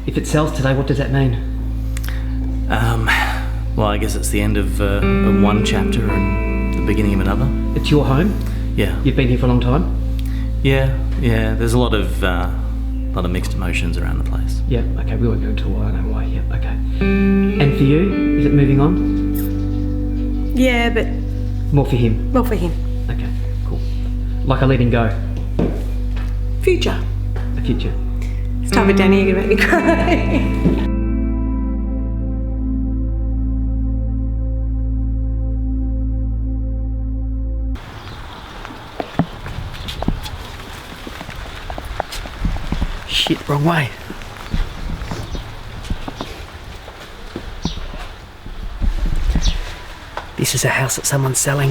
If it sells today, what does that mean? Well, I guess it's the end of one chapter and the beginning of another. It's your home? Yeah. You've been here for a long time? Yeah. There's a lot of mixed emotions around the place. Yeah, okay, we won't go into why, I know why, yeah, okay. And for you, is it moving on? Yeah, but... More for him? More for him. Okay, cool. Like a letting go? Future. A future? Start with Danny, you're gonna make me cry. Shit, wrong way. This is a house that someone's selling.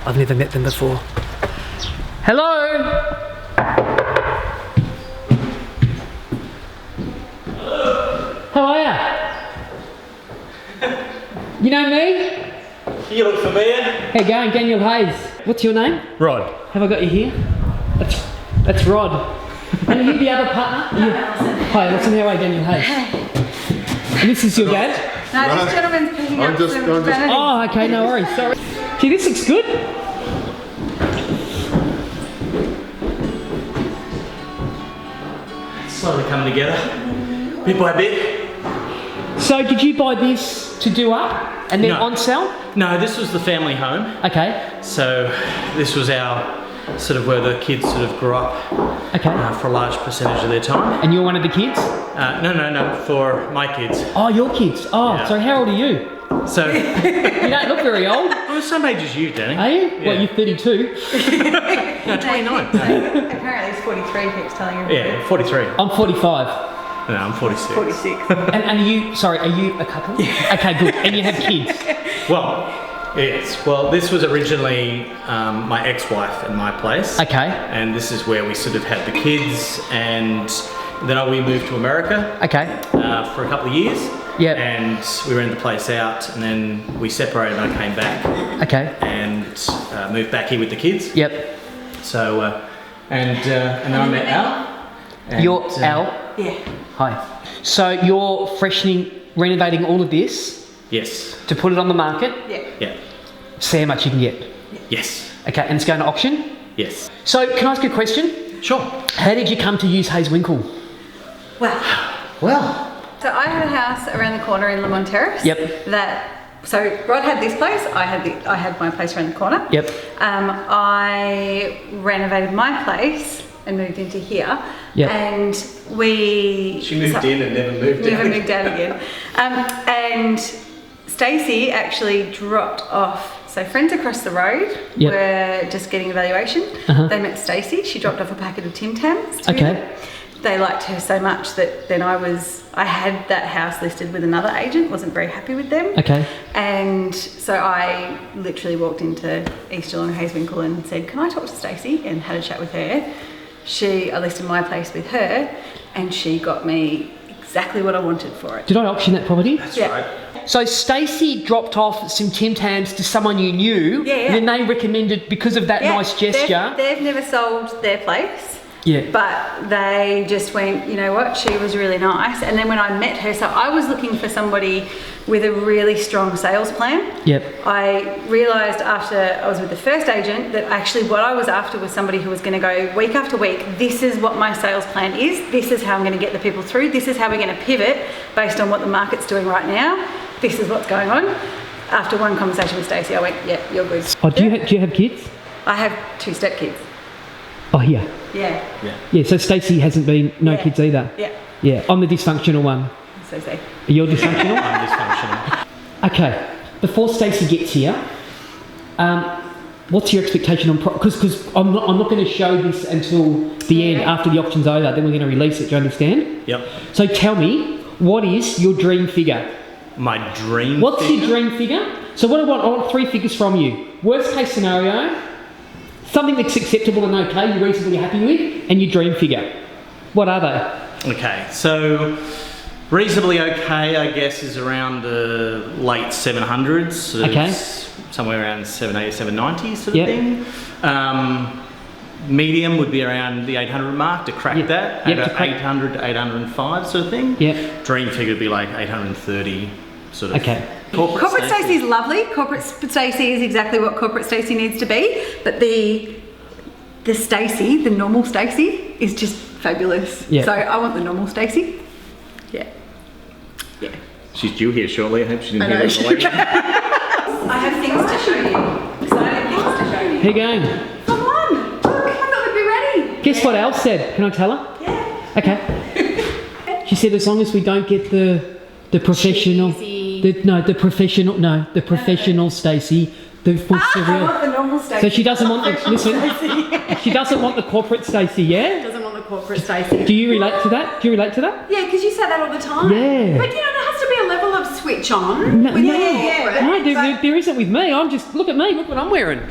I've never met them before. Hello? How are ya? You know me? You look familiar. How you going? Daniel Hayes. What's your name? Rod. Have I got you here? That's Rod. And are you the other partner? Hi, Alison. How are you, Daniel Hayes? And this is your dad? No, this gentleman's picking up some vanity. Oh, okay, no worries. Sorry. Gee, this looks good. Slowly coming together, bit by bit. So, did you buy this to do up and then No. on sell? No, this was the family home. Okay. So this was our sort of where the kids sort of grew up Okay. for a large percentage of their time. And you're one of the kids? No, for my kids. Oh, your kids. Oh, Yeah. so how old are you? So You don't look very old. I'm the same age as you, Danny. Are you? Yeah. What, you're 32? No, 29. Apparently he's 43, keeps telling everybody. Yeah, 43. I'm 45. No, I'm 46. 46. And are you, sorry, are you a couple? Yeah. Okay, good. And you have kids? Well, yes. Well, this was originally my ex-wife and my place. Okay. And this is where we sort of had the kids, and then we moved to America. Okay. For a couple of years. Yep. And we rented the place out, and then we separated and I came back. Okay. And moved back here with the kids. Yep. So, and then I met Al. And, You're Al? Yeah. Hi. So you're renovating all of this Yes. to put it on the market? Yeah. Yeah. See how much you can get. Yes. Okay, and it's going to auction? Yes. So can I ask you a question? Sure. How did you come to use Hayes Winkle? Well, so I had a house around the corner in Lamont Terrace. Yep. So Rod had this place, I had my place around the corner. Yep. I renovated my place and moved into here. Yep. And She moved in and never moved out. Never moved out again. And Stacey actually dropped off. So friends across the road Yep. were just getting a valuation. Uh-huh. They met Stacey. She dropped off a packet of Tim Tams. to Okay. me. They liked her so much that then I had that house listed with another agent. Wasn't very happy with them. Okay. And so I literally walked into East Geelong Hayes Winkle and said, "Can I talk to Stacey?" and had a chat with her. I listed my place with her, and she got me exactly what I wanted for it. Did I auction that property? That's Yeah. right. So Stacey dropped off some Tim Tams to someone you knew, Yeah, yeah. and then they recommended, because of that Yeah, nice gesture. They've never sold their place. Yeah. But they just went, you know what, she was really nice. And then when I met her, so I was looking for somebody with a really strong sales plan. Yep. I realised after I was with the first agent that actually what I was after was somebody who was going to go week after week, this is what my sales plan is, this is how I'm going to get the people through, this is how we're going to pivot based on what the market's doing right now, this is what's going on. After one conversation with Stacey, I went, yeah, you're good. Oh, do you have kids? I have 2 stepkids. Oh, yeah. Yeah. Yeah, so Stacey hasn't been, no Yeah. kids either? Yeah. Yeah, I'm the dysfunctional one. So say. You're dysfunctional? I'm dysfunctional. Okay, before Stacey gets here, what's your expectation on because I'm not going to show this until the end, after the auction's over, then we're going to release it, do you understand? Yep. So tell me, what is your dream figure? My dream What's figure? your dream figure? So what I want 3 figures from you. Worst case scenario, something that's acceptable and okay, you're reasonably happy with, and your dream figure. What are they? Okay, so reasonably okay, I guess, is around the late 700s. So Okay. it's somewhere around 780, 790 sort of Yep. thing. medium would be around the 800 mark to crack that. Yep, At to crack- 800 to 805 sort of thing. Yep. Dream figure would be like 830 sort of. Okay. Corporate Stacey is lovely. Corporate Stacey is exactly what Corporate Stacey needs to be. But the Stacey, the normal Stacey, is just fabulous. Yeah. So I want the normal Stacey. Yeah. Yeah. She's due here shortly. I hope she didn't I hear know. that on the way. I have things to show you. Exciting things to show you. Here you go. Come on. Look, I thought we'd be ready. Guess what else said? Can I tell her? Yeah. Okay. She said as long as we don't get the professional, the professional Stacey, the what's the I real. want the normal Stacey. So she doesn't want the she doesn't want the corporate Stacey, yeah? doesn't want the corporate Stacey. Do you relate to that? Do you relate to that? Yeah, because you say that all the time. Yeah. But you know, there has to be a level of switch on. No, with no, the corporate. no, there isn't with me. I'm just look at me. Look what I'm wearing.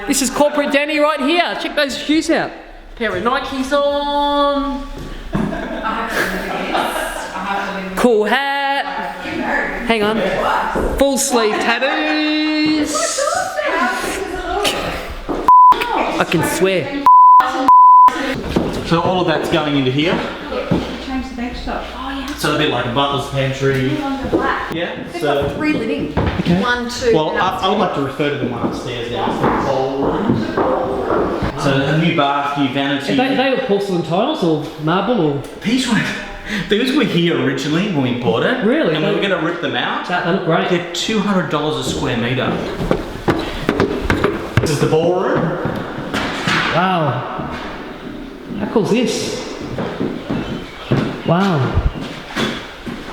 This is corporate Danny right here. Check those shoes out. Pair of Nikes on. Cool hat. Hang on. Full sleeve tattoos. I can swear. So all of that's going into here. Change the bench top. So it'll be like a butler's pantry. Yeah. They've So. got 3 living. Okay. 1, 2. Well, and I would like to refer to the one upstairs now as the ballroom. So a new bath, new vanity. Are they all porcelain tiles or marble or? These were here originally when we bought it. Really? And we were going to rip them out. They look great. They're $200 a square metre. This is the ballroom. Wow. How cool is this? Wow.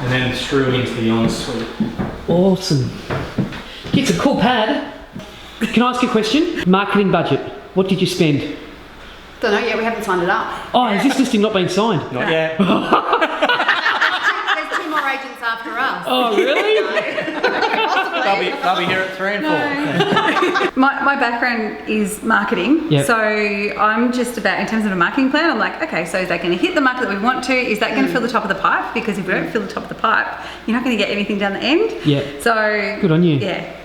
And then screwing into the ensuite. Awesome. It's a cool pad. Can I ask you a question? Marketing budget. What did you spend? Don't know yet, we haven't signed it up. Oh, is this listing not been signed? Not yet. There's 2 more agents after us. Oh, really? They'll be here at 3 and 4. My background is marketing, Yep. so I'm just about, in terms of a marketing plan, I'm like, okay, so is that going to hit the market that we want to? Is that going to fill the top of the pipe? Because if we don't fill the top of the pipe, you're not going to get anything down the end. Yeah. So Good on you. Yeah.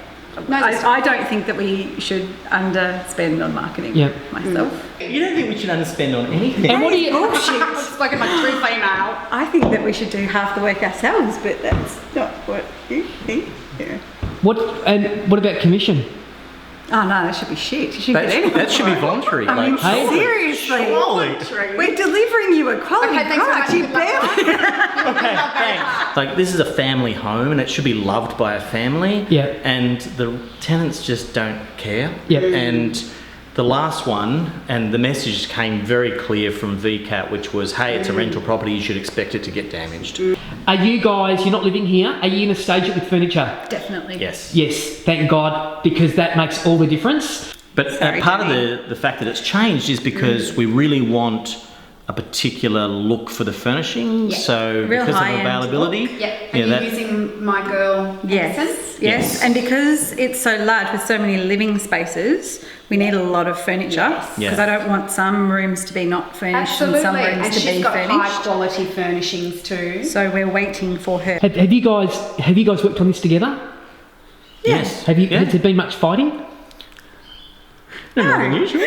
No, I don't think that we should underspend on marketing Yep. myself. You don't think we should underspend on anything? And what do you? I've spoken like true female. I think that we should do half the work ourselves, but that's not what you think. Yeah. What about commission? Oh no, that should be shit. You shouldn't get anything. That should be voluntary. I mean, Hey. seriously. Surely. We're delivering you a quality Okay, thanks very product. much. You Good luck. barely. Okay, thanks. Like this is a family home and it should be loved by a family. Yeah. And the tenants just don't care. Yeah. And the last one, and the message came very clear from VCAT, which was, hey, it's a rental property, you should expect it to get damaged. Are you guys? You're not living here. Are you going to stage it with furniture? Definitely. Yes. Yes. Thank God, because that makes all the difference. But Sorry, part of Jenny. the fact that it's changed is because we really want a particular look for the furnishing. Yeah. So Real because of high-end availability. Yep. Yeah, And you're that- using my girl Yes. accents? Yes. And because it's so large with so many living spaces, we need a lot of furniture. Yes. Because Yeah. I don't want some rooms to be not furnished Absolutely. and some rooms And to she's be got furnished. high quality furnishings too. So we're waiting for her. Have you guys worked on this together? Yes. Have you? Yeah. Has there been much fighting? No, not unusual.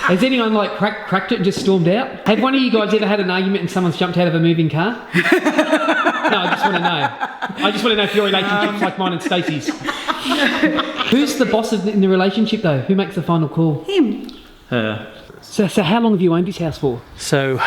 Has anyone like cracked it and just stormed out? Have one of you guys ever had an argument and someone's jumped out of a moving car? No, I just want to know. I just want to know if your relationship's like mine and Stacey's. Who's the boss in the relationship though? Who makes the final call? Him. So how long have you owned this house for? So,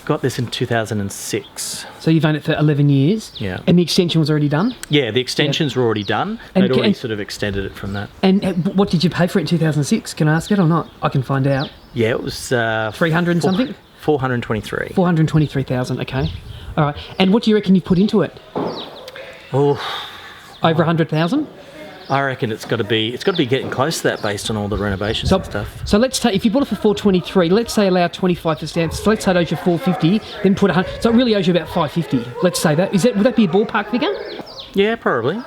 got this in 2006. So you've owned it for 11 years? Yeah. And the extension was already done? Yeah, the extensions were already done. And They'd already and- sort of extended it from that. And what did you pay for it in 2006? Can I ask it or not? I can find out. Yeah, it was 300 and something? 423. 423,000, okay. All right. And what do you reckon you've put into it? Oh, Over 100,000? I reckon it's got to be getting close to that based on all the renovations and stuff. So let's take, if you bought it for 423, let's say allow 25%, so let's say it owes you 450, then put 100, so it really owes you about 550. Let's say that. Would that be a ballpark figure? Yeah, probably.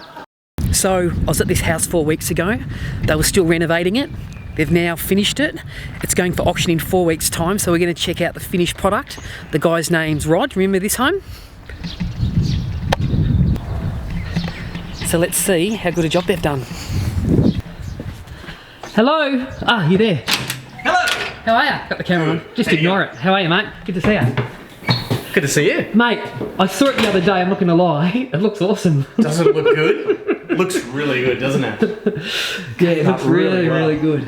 So I was at this house 4 weeks ago. They were still renovating it. They've now finished it. It's going for auction in 4 weeks' time, so we're going to check out the finished product. The guy's name's Rod. Remember this home? So let's see how good a job they've done. Hello. Ah, you there? Hello. How are you? Got the camera on. Just ignore it. How are you, mate? Good to see you. Good to see you. Mate, I saw it the other day. I'm not going to lie. It looks awesome. Doesn't it look good? Looks really good, doesn't it? Yeah, it looks really, well. really good.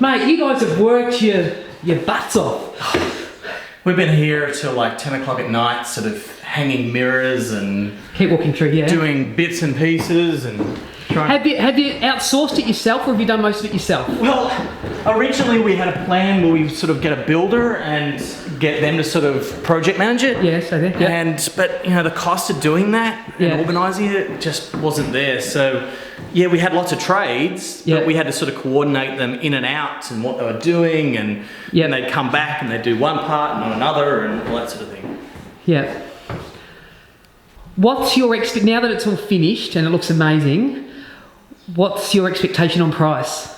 Mate, you guys have worked your butts off. We've been here till like 10 o'clock at night, sort of hanging mirrors and Keep walking through, yeah. doing bits and pieces and trying. Have you outsourced it yourself, or have you done most of it yourself? Well, originally we had a plan where we sort of get a builder and get them to sort of project manage it. Yeah, so there. Yeah. But you know, the cost of doing that Yeah. and organising it just wasn't there. So yeah, we had lots of trades, Yeah. but we had to sort of coordinate them in and out and what they were doing, and Yeah. and they'd come back and they'd do one part and not another and all that sort of thing. Yeah. What's your now that it's all finished and it looks amazing? What's your expectation on price?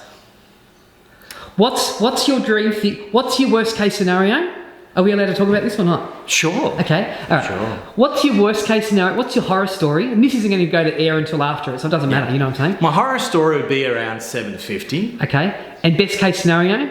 What's your dream thing? What's your worst case scenario? Are we allowed to talk about this or not? Sure. Okay. All right. Sure. What's your worst case scenario? What's your horror story? And this isn't going to go to air until after it, so it doesn't matter. You know what I'm saying? My horror story would be around 750, Okay. And best case scenario?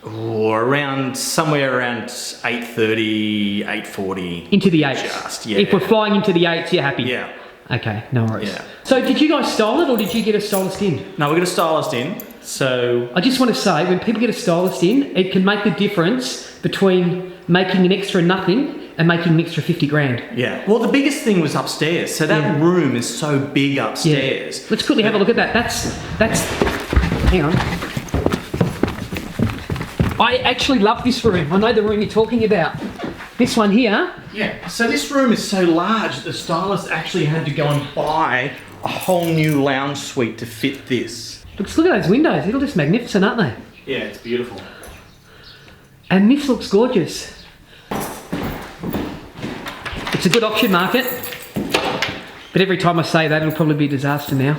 or around somewhere around 830, 840. Into the eights. Just, yeah. If we're flying into the eights, you're happy. Yeah. Okay. No worries. Yeah. So did you guys style it, or did you get a stylist in? No, we got a stylist in, so I just want to say, when people get a stylist in, it can make the difference between making an extra nothing and making an extra 50 grand. yeah. Well, the biggest thing was upstairs. So that Yeah. room is so big upstairs. Let's quickly have a look at that. That's. Hang on. I actually love this room. I know the room you're talking about. This one here. Yeah. So this room is so large that the stylist actually had to go and buy a whole new lounge suite to fit this. Look at those windows. They're just magnificent, aren't they? Yeah, it's beautiful. And this looks gorgeous. It's a good auction market. But every time I say that, it'll probably be a disaster now.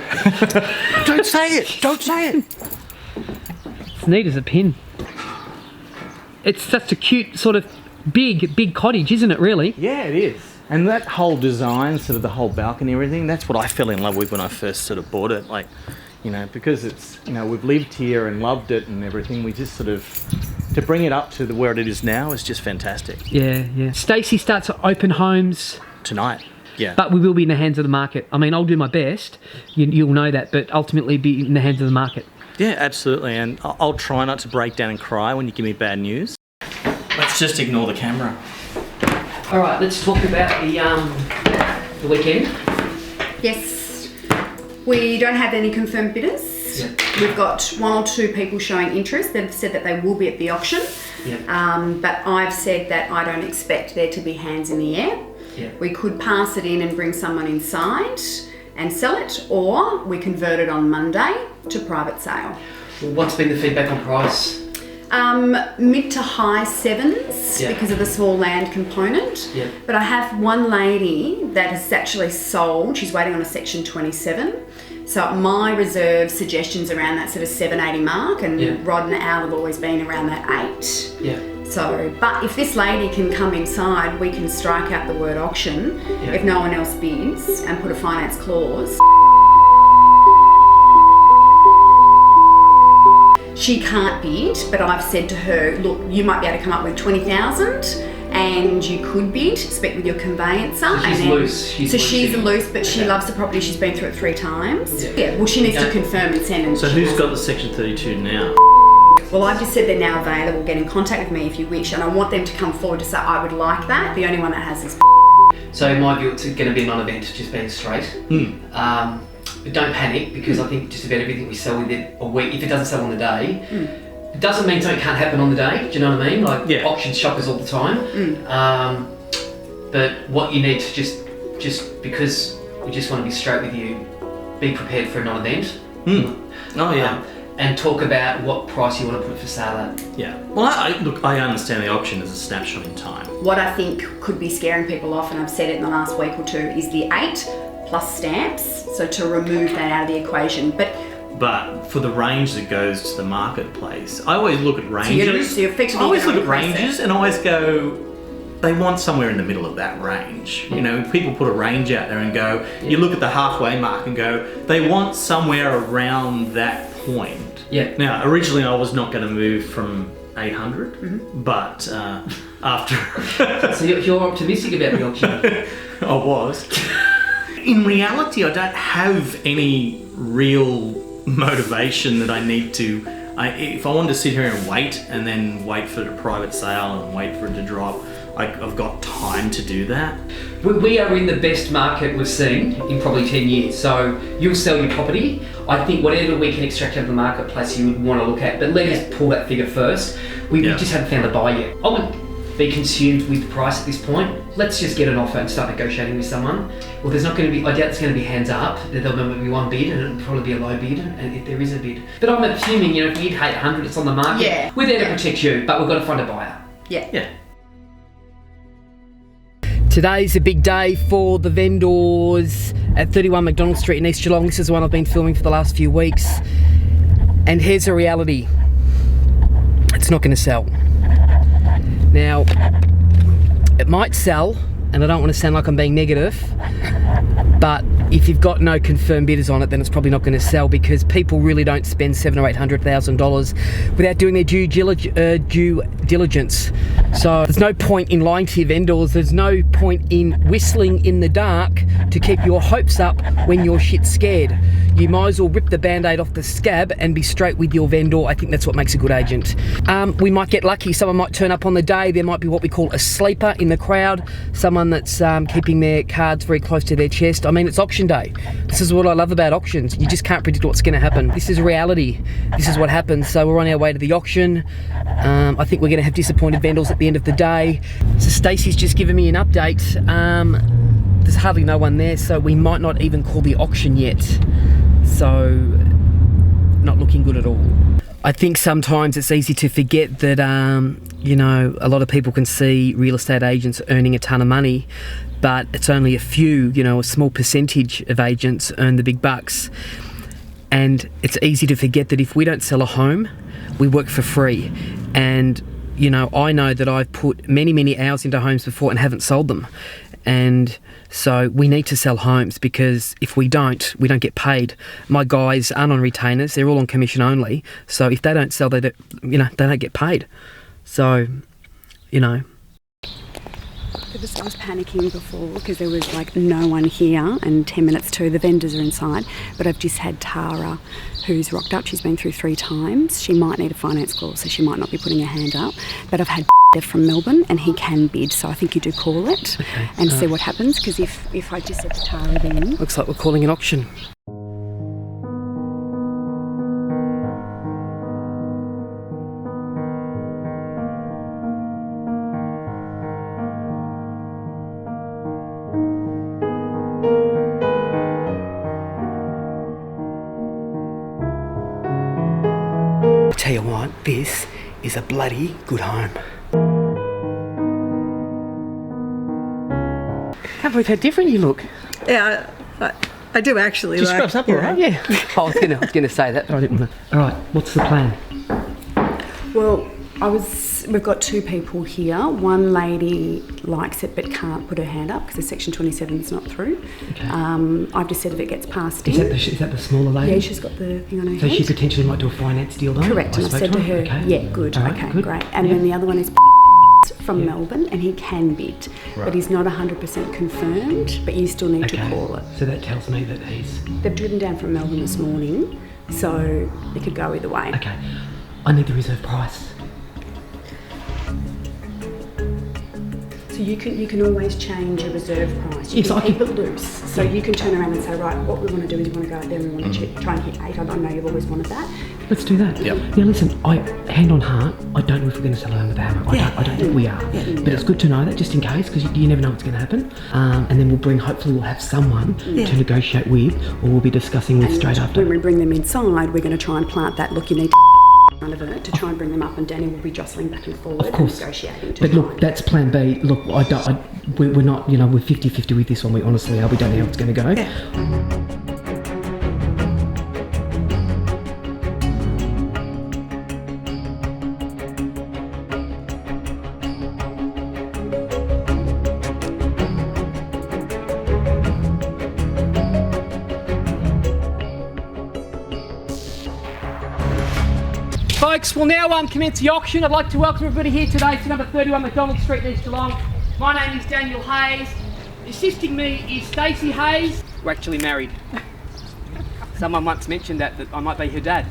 Don't say it. Don't say it. It's neat as a pin. It's such a cute sort of big cottage, isn't it, really? Yeah, it is. And that whole design, sort of the whole balcony, everything, that's what I fell in love with when I first sort of bought it. Like, you know, because it's, you know, we've lived here and loved it and everything, we just sort of, to bring it up to where it is now is just fantastic. Yeah. Stacey starts at open homes, Tonight, yeah. but we will be in the hands of the market. I mean, I'll do my best, you'll know that, but ultimately be in the hands of the market. Yeah, absolutely. And I'll try not to break down and cry when you give me bad news. Let's just ignore the camera. All right, let's talk about the weekend. Yes, we don't have any confirmed bidders. Yeah. We've got one or two people showing interest. They've said that they will be at the auction. Yeah. But I've said that I don't expect there to be hands in the air. Yeah. We could pass it in and bring someone inside and sell it, or we convert it on Monday to private sale. Well, what's been the feedback on price? Mid to high sevens, Yeah. because of the small land component. Yeah. But I have one lady that has actually sold. She's waiting on a section 27. So my reserve suggestions around that sort of 780 mark, and Yeah. Rod and Al have always been around that 8. Yeah. So, but if this lady can come inside, we can strike out the word auction Yeah. if no one else bids and put a finance clause. She can't bid, but I've said to her, look, you might be able to come up with 20,000 and you could bid, speak with your conveyancer. So she's and then, loose. She's loose. loose, but she Okay. loves the property. She's been through it 3 times. Yeah. Yeah, well, she needs to Okay. confirm and send. And So she who's has- got the Section 32 now? Well, I've just said they're now available. Get in contact with me if you wish, and I want them to come forward to say I would like that. The only one that has is. So in my view, it's going to be a non-event, just being straight. But don't panic, because I think just about everything we sell within a week, if it doesn't sell on the day, it doesn't mean something can't happen on the day. Do you know what I mean? Like Yeah. auction shoppers all the time. But what you need to just because we just want to be straight with you, be prepared for a non-event. Oh yeah. And talk about what price you want to put for sale at. Yeah. Well, I understand the auction as a snapshot in time. What I think could be scaring people off, and I've said it in the last week or two, is the 8 plus stamps. So to remove that out of the equation, But for the range that goes to the marketplace, I always look at ranges. so you're effectively I always gonna look at replace ranges and I always go, they want somewhere in the middle of that range. You know, people put a range out there and go, you look at the halfway mark and go, they want somewhere around that point. Yeah. Now, originally I was not going to move from 800, but after... So you're optimistic about the auction? I was. In reality, I don't have any real motivation that I need to... if I wanted to sit here and then wait for the private sale and wait for it to drop, I've got time to do that. We are in the best market we've seen in probably 10 years. So you'll sell your property. I think whatever we can extract out of the marketplace you would want to look at, but let us pull that figure first. We just haven't found a buyer yet. I wouldn't be consumed with the price at this point. Let's just get an offer and start negotiating with someone. Well, there's not going to be, I doubt it's going to be hands up. There'll be one bid and it'll probably be a low bid and if there is a bid. But I'm assuming, if you'd hate 100, it's on the market. Yeah. We're there to protect you, but we've got to find a buyer. Yeah. Today's a big day for the vendors at 31 McDonald Street in East Geelong. This is the one I've been filming for the last few weeks. And here's the reality. It's not going to sell. Now, it might sell, and I don't want to sound like I'm being negative, but if you've got no confirmed bidders on it, then it's probably not going to sell because people really don't spend $700,000 or $800,000 without doing their due diligence. So there's no point in lying to your vendors. There's no point in whistling in the dark to keep your hopes up when you're shit scared. You might as well rip the band-aid off the scab and be straight with your vendor. I think that's what makes a good agent. We might get lucky. Someone might turn up on the day. There might be what we call a sleeper in the crowd. Someone that's keeping their cards very close to their chest. I mean, it's auction day. This is what I love about auctions. You just can't predict what's going to happen. This is reality. This is what happens. So we're on our way to the auction. I think we're going to have disappointed vendors at the end of the day. So Stacey's just given me an update. There's hardly no one there, so we might not even call the auction yet. So, not looking good at all. I think sometimes it's easy to forget that, a lot of people can see real estate agents earning a ton of money, but it's only a few, a small percentage of agents earn the big bucks. And it's easy to forget that if we don't sell a home, we work for free. And, I know that I've put many, many hours into homes before and haven't sold them. And so we need to sell homes because if we don't get paid. My guys aren't on retainers, they're all on commission only. So if they don't sell, they don't get paid. So, I was panicking before because there was no one here and 10 minutes to the vendors are inside, but I've just had Tara who's rocked up. She's been through 3 times. She might need a finance call, so she might not be putting her hand up, but I've had from Melbourne and he can bid, so I think you do call it and see what happens, because if I just said to Tara then... Looks like we're calling an auction. Tell you what, this is a bloody good home. Can't believe how different you look. Yeah, I do actually. She scrubs up all right. Yeah. I was going to say that, but I didn't want to. All right, what's the plan? Well, we've got 2 people here. One lady likes it but can't put her hand up because the Section 27 is not through. Okay. I've just said if it gets passed in. Is that the smaller lady? Yeah, she's got the thing on her head. So she potentially might do a finance deal though? Correct, and I said to her, okay. yeah, good, All right, okay, good. great. And then the other one is from Melbourne, and he can bid, but he's not 100% confirmed, but you still need to call it. So that tells me that They've driven down from Melbourne this morning, so it could go either way. Okay, I need the reserve price. So you can always change a reserve price. You Yes, can I keep can- it loose. So you can turn around and say, right, what we want to do is we want to go out there and we want to try and hit 8. I know you've always wanted that. Let's do that. Yep. Now listen, hand on heart, I don't know if we're going to sell a home with a hammer. I don't think we are. But it's good to know that just in case, because you never know what's going to happen. And then hopefully we'll have someone to negotiate with, or we'll be discussing with straight after. When we bring them inside, we're going to try and plant that, look, you need front of it to try and bring them up, and Danny will be jostling back and forward Of course. and negotiating to But try look, and- that's plan B. Look, we're not, we're 50-50 with this one. We honestly are. We don't know how it's going to go. Folks, we'll now commence the auction. I'd like to welcome everybody here today to number 31 McDonald Street, East Geelong. My name is Daniel Hayes. Assisting me is Stacey Hayes. We're actually married. Someone once mentioned that I might be her dad.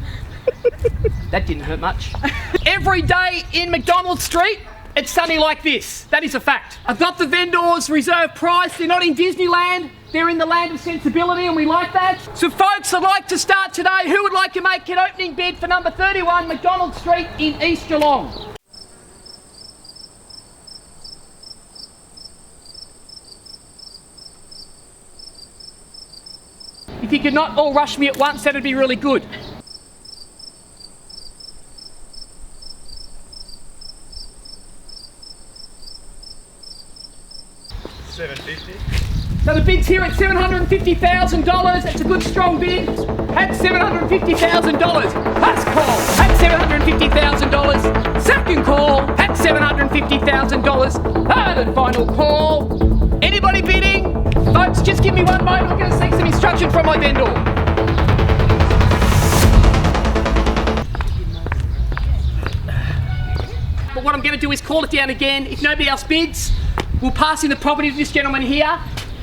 That didn't hurt much. Every day in McDonald Street, it's sunny like this. That is a fact. I've got the vendors reserve price. They're not in Disneyland. They're in the land of sensibility, and we like that. So folks, I'd like to start today. Who would like to make an opening bid for number 31 McDonald Street in East Geelong? If you could not all rush me at once, that'd be really good. $750. So the bid's here at $750,000. That's a good strong bid. At $750,000. First call at $750,000. Second call at $750,000. Third and final call. Anybody bidding? Folks, just give me one moment. I'm going to seek some instruction from my vendor. But what I'm going to do is call it down again. If nobody else bids, we'll pass in the property to this gentleman here.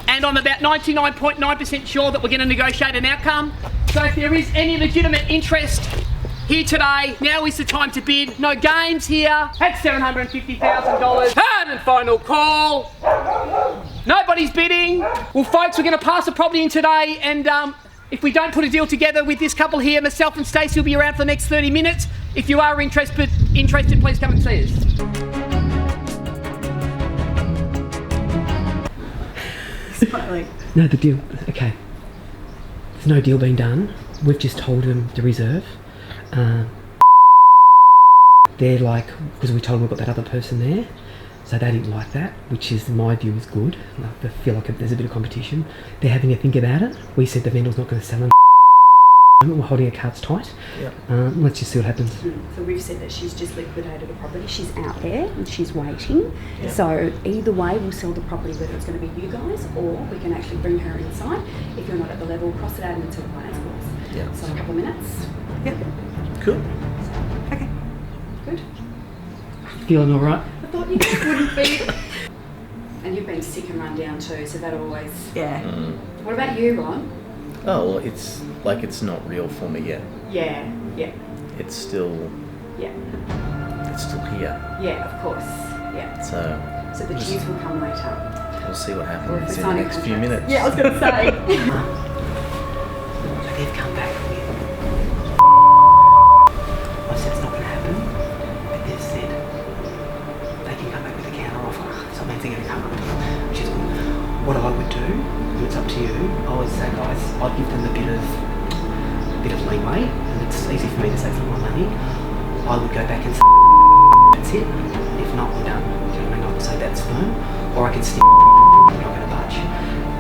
And I'm about 99.9% sure that we're going to negotiate an outcome. So if there is any legitimate interest here today, now is the time to bid. No games here. At $750,000. Third and final call. Nobody's bidding. Well, folks, we're going to pass the property in today, and if we don't put a deal together with this couple here, myself and Stacey will be around for the next 30 minutes. If you are interested, please come and see us. No, the deal. Okay. There's no deal being done. We've just told them to reserve. They're like, because we told them we've got that other person there, so they didn't like that, which is, in my view, is good. Like, I feel like there's a bit of competition. They're having a think about it. We said the vendor's not going to sell them. We're holding our cards tight. Yep. Let's just see what happens. So we've said that she's just liquidated the property. She's out there and she's waiting. Yep. So either way, we'll sell the property, whether it's going to be you guys or we can actually bring her inside. If you're not at the level, cross it out until the finance calls. Yeah. So a couple of minutes. Yeah. Cool. Okay. Good. Feeling all right? I thought you guys wouldn't be. And you've been sick and run down too, so that always. Yeah. What about you, Ron? Oh, well, it's like it's not real for me yet. Yeah. Yeah. It's still Yeah. here. Yeah. Of course. Yeah. So So the cheese will come later. we'll see what Or if happens we're in the signing next few contracts. minutes. Yeah, I was going to say. They've come back with. I said it's not going to happen, but they've said they can come back with a counter offer. So it means they're going to come up, which is good. What I would do, it's up to you. I would say, guys, I'd give them a bit of leeway, and it's easy for me to say it's not my money. I would go back and say that's it. If not, we're done. Do you know what I mean? I would say that's firm, or I can stick. I'm not going to budge.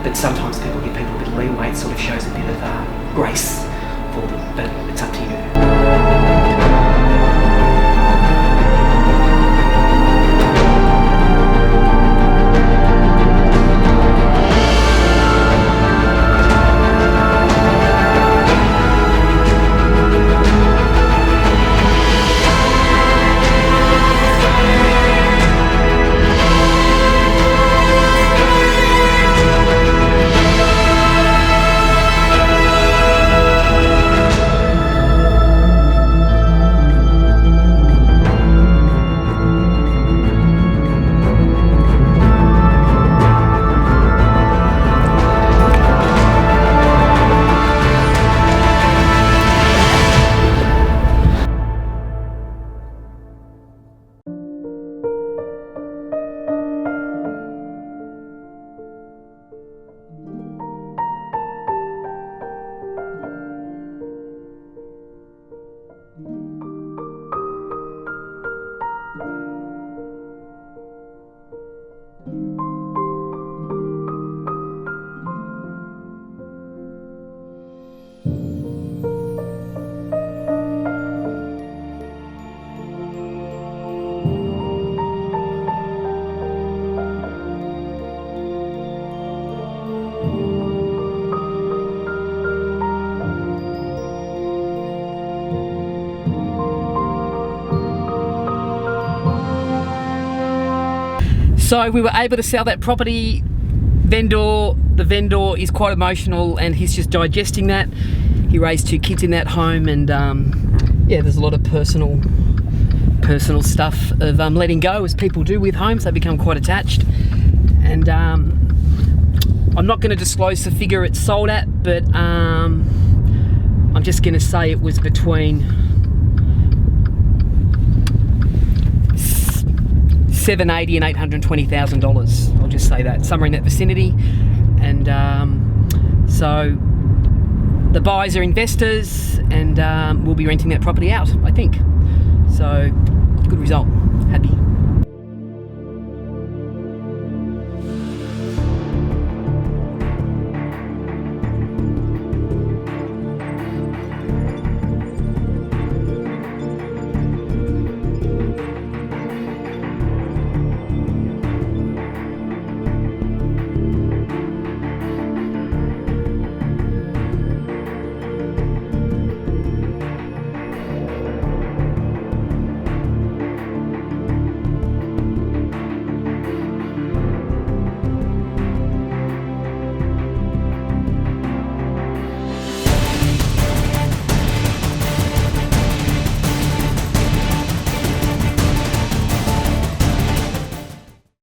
But sometimes people give people a bit of leeway. It sort of shows a bit of grace for them. But it's up to you. So we were able to sell that property. The vendor is quite emotional and he's just digesting that. He raised 2 kids in that home, and yeah, there's a lot of personal stuff of letting go, as people do with homes. They become quite attached, and I'm not going to disclose the figure it's sold at, but I'm just going to say it was between $780,000 and $820,000. I'll just say that, somewhere in that vicinity. And so the buyers are investors, and we'll be renting that property out, I think. So good result. Happy.